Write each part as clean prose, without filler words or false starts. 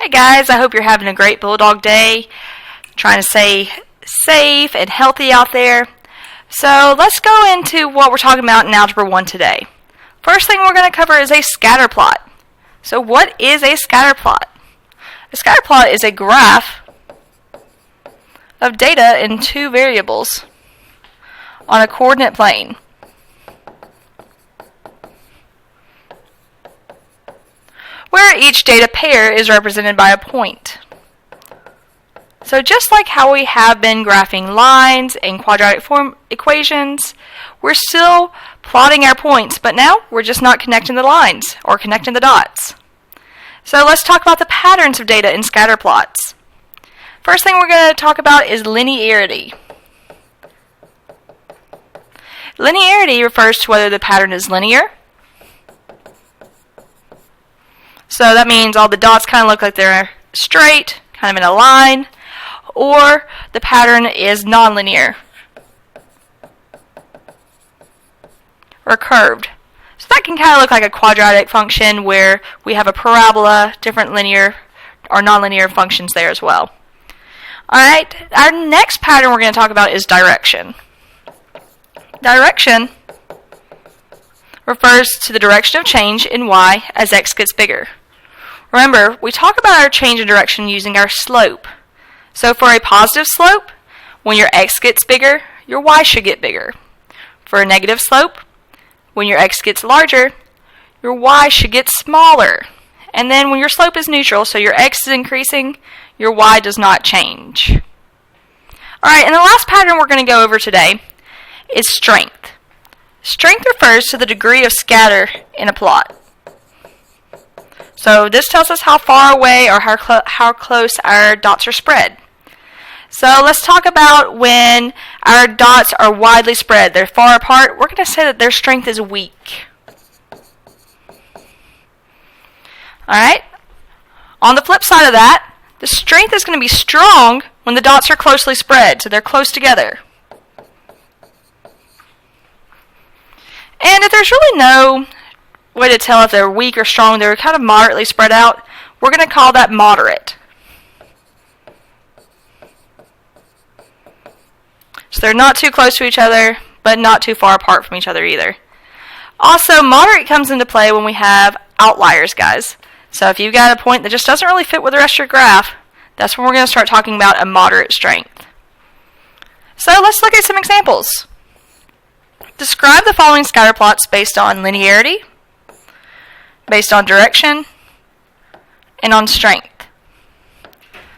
Hey guys, I hope you're having a great Bulldog day, trying to stay safe and healthy out there. So let's go into what we're talking about in Algebra 1 today. First thing we're going to cover is a scatter plot. So what is a scatter plot? A scatter plot is a graph of data in two variables on a coordinate plane. Where each data pair is represented by a point. So just like how we have been graphing lines and quadratic form equations, we're still plotting our points, but now we're just not connecting the lines or connecting the dots. So let's talk about the patterns of data in scatter plots. First thing we're going to talk about is linearity. Linearity refers to whether the pattern is linear. So that means all the dots kind of look like they're straight, kind of in a line, or the pattern is nonlinear or curved. So that can kind of look like a quadratic function where we have a parabola, different linear or nonlinear functions there as well. Alright, our next pattern we're going to talk about is direction. Direction refers to the direction of change in y as x gets bigger. Remember, we talk about our change in direction using our slope. So for a positive slope, when your x gets bigger, your y should get bigger. For a negative slope, when your x gets larger, your y should get smaller. And then when your slope is neutral, so your x is increasing, your y does not change. Alright, and the last pattern we're going to go over today is strength. Strength refers to the degree of scatter in a plot. So this tells us how far away or how close our dots are spread. So let's talk about when our dots are widely spread. They're far apart. We're going to say that their strength is weak. Alright? On the flip side of that, the strength is going to be strong when the dots are closely spread. So they're close together. And if there's really no way to tell if they're weak or strong, they're kind of moderately spread out, we're going to call that moderate. So they're not too close to each other, but not too far apart from each other either. Also, moderate comes into play when we have outliers, guys. So if you've got a point that just doesn't really fit with the rest of your graph, that's when we're going to start talking about a moderate strength. So let's look at some examples. Describe the following scatter plots based on linearity, based on direction, and on strength.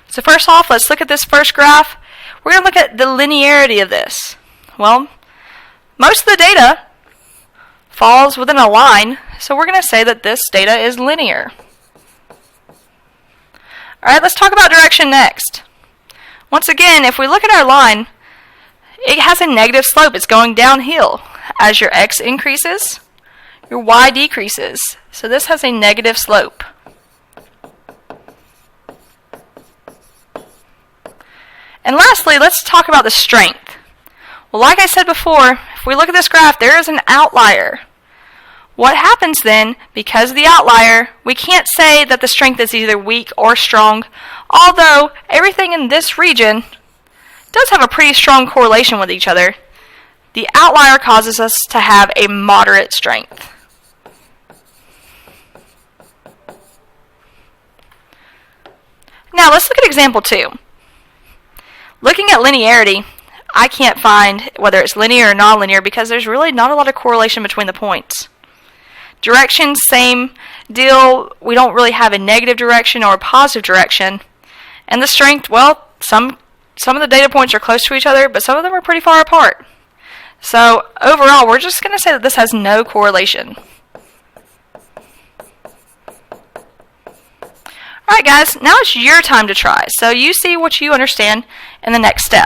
So first off, let's look at this first graph. We're going to look at the linearity of this. Well, most of the data falls within a line, so we're going to say that this data is linear. Alright, let's talk about direction next. Once again, if we look at our line, it has a negative slope. It's going downhill. As your x increases, your y decreases. So this has a negative slope. And lastly, let's talk about the strength. Well, like I said before, if we look at this graph, there is an outlier. What happens then, because of the outlier, we can't say that the strength is either weak or strong, although everything in this region does have a pretty strong correlation with each other. The outlier causes us to have a moderate strength. Now let's look at example 2. Looking at linearity, I can't find whether it's linear or nonlinear because there's really not a lot of correlation between the points. Direction, same deal. We don't really have a negative direction or a positive direction. And the strength, well, some of the data points are close to each other, but some of them are pretty far apart. So overall, we're just going to say that this has no correlation. Alright guys, now it's your time to try. So you see what you understand in the next step.